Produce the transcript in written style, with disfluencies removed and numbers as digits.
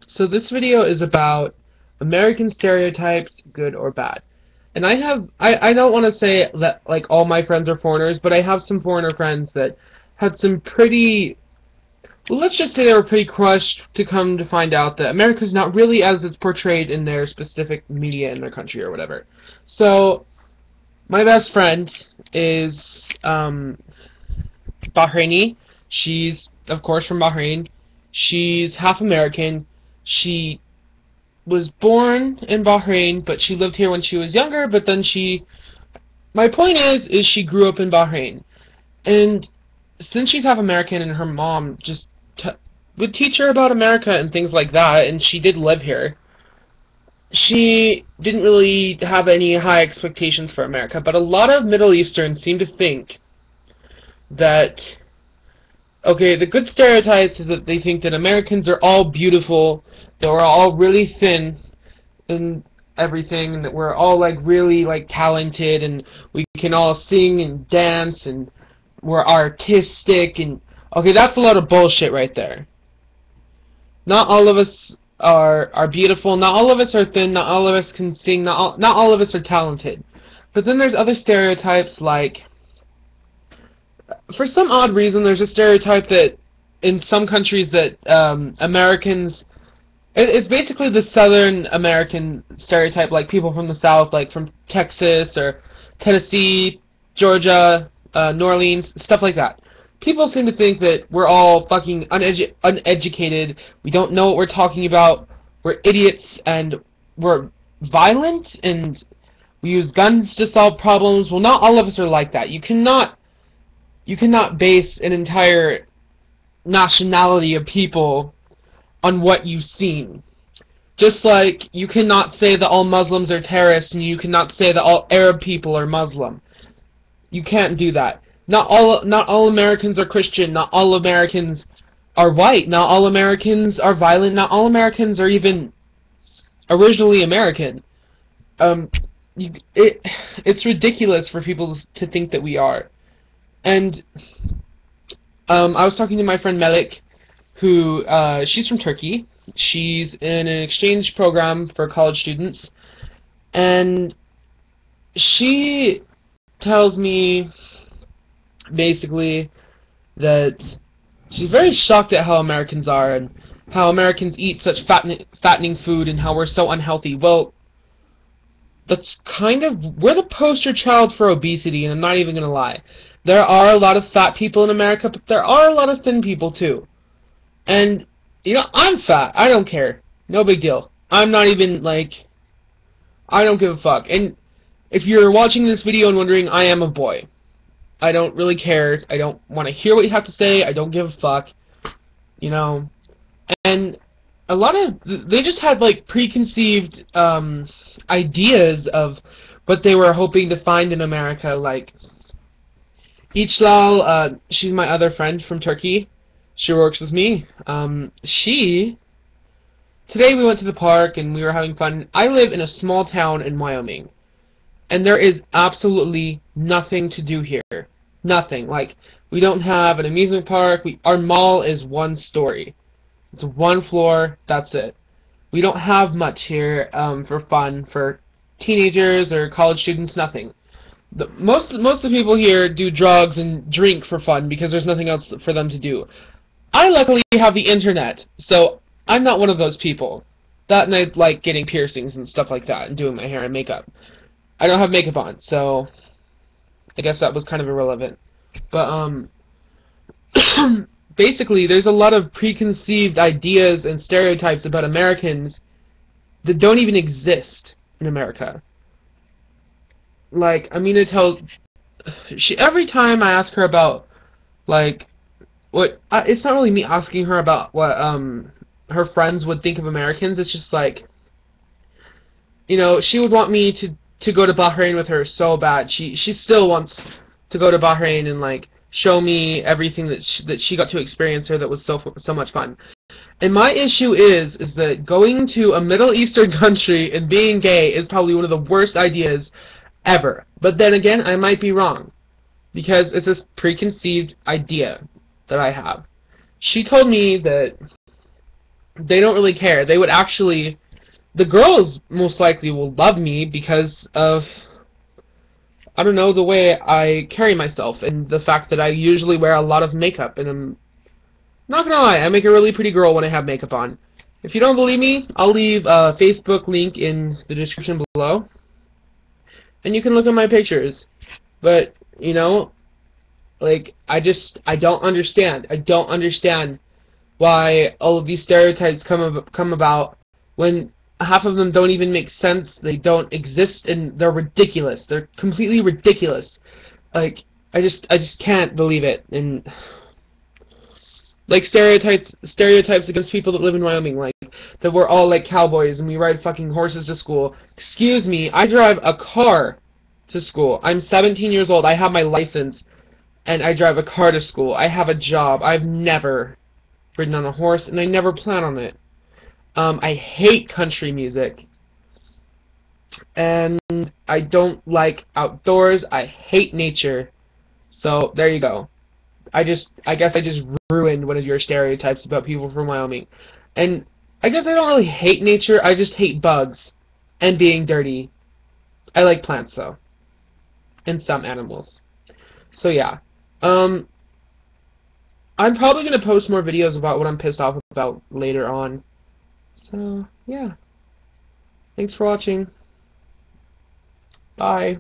So this video is about American stereotypes, good or bad. And I don't want to say that like all my friends are foreigners, but I have some foreigner friends that had some pretty, well, let's just say they were pretty crushed to come to find out that America's not really as it's portrayed in their specific media in their country or whatever. So my best friend is Bahraini. She's of course from Bahrain. She's half American. She was born in Bahrain, but she lived here when she was younger, but then my point is she grew up in Bahrain. And since she's half American and her mom just would teach her about America and things like that, and she did live here, she didn't really have any high expectations for America. But a lot of Middle Easterns seem to think that, okay, the good stereotypes is that they think that Americans are all beautiful, that we're all really thin and everything, and that we're all like really like talented, and we can all sing and dance, and we're artistic, and okay, that's a lot of bullshit right there. Not all of us are beautiful, not all of us are thin, not all of us can sing, not all of us are talented. But then there's other stereotypes, like, for some odd reason, there's a stereotype that in some countries that Americans, it's basically the Southern American stereotype, like people from the South, like from Texas or Tennessee, Georgia, New Orleans, stuff like that. People seem to think that we're all fucking uneducated, we don't know what we're talking about, we're idiots, and we're violent, and we use guns to solve problems. Well, not all of us are like that. You cannot base an entire nationality of people on what you've seen. Just like you cannot say that all Muslims are terrorists, and you cannot say that all Arab people are Muslim. You can't do that. Not all Americans are Christian, not all Americans are white, not all Americans are violent, not all Americans are even originally American. It's ridiculous for people to think that we are. And I was talking to my friend Melik, who she's from Turkey. She's in an exchange program for college students, and she tells me basically that she's very shocked at how Americans are and how Americans eat such fattening food and how we're so unhealthy. Well, that's we're the poster child for obesity, and I'm not even gonna lie. There are a lot of fat people in America, but there are a lot of thin people too. And, you know, I'm fat. I don't care. No big deal. I'm not even, like, I don't give a fuck. And if you're watching this video and wondering, I am a boy. I don't really care. I don't want to hear what you have to say. I don't give a fuck. You know. And a lot of, they just had, like, preconceived ideas of what they were hoping to find in America, like, İclal, she's my other friend from Turkey. She works with me. Today we went to the park and we were having fun. I live in a small town in Wyoming, and there is absolutely nothing to do here. Nothing. Like, we don't have an amusement park. Our mall is one story. It's one floor. That's it. We don't have much here for fun for teenagers or college students. Nothing. Most of the people here do drugs and drink for fun because there's nothing else for them to do. I luckily have the internet, so I'm not one of those people. That, and I like getting piercings and stuff like that and doing my hair and makeup. I don't have makeup on, so I guess that was kind of irrelevant. But basically, there's a lot of preconceived ideas and stereotypes about Americans that don't even exist in America. Like, Amina tells, every time I ask her about, like, it's not really me asking her about what her friends would think of Americans. It's just like, you know, she would want me to go to Bahrain with her so bad. She still wants to go to Bahrain and like show me everything that she got to experience here that was so much fun. And my issue is that going to a Middle Eastern country and being gay is probably one of the worst ideas ever. But then again, I might be wrong, because it's this preconceived idea that I have. She told me that they don't really care. They would actually, the girls most likely will love me because of, I don't know, the way I carry myself and the fact that I usually wear a lot of makeup, and I'm not gonna lie, I make a really pretty girl when I have makeup on. If you don't believe me, I'll leave a Facebook link in the description below, and you can look at my pictures. But, you know, like, I don't understand. I don't understand why all of these stereotypes come about when half of them don't even make sense. They don't exist, and they're ridiculous. They're completely ridiculous. Like, I just can't believe it. And like stereotypes against people that live in Wyoming, like that we're all like cowboys and we ride fucking horses to school. Excuse me, I drive a car to school. I'm 17 years old. I have my license, and I drive a car to school. I have a job. I've never ridden on a horse, and I never plan on it. I hate country music, and I don't like outdoors. I hate nature. So there you go. I guess I just ruined one of your stereotypes about people from Wyoming. And I guess I don't really hate nature. I just hate bugs and being dirty. I like plants though, and some animals. So yeah. I'm probably gonna post more videos about what I'm pissed off about later on. So yeah. Thanks for watching. Bye.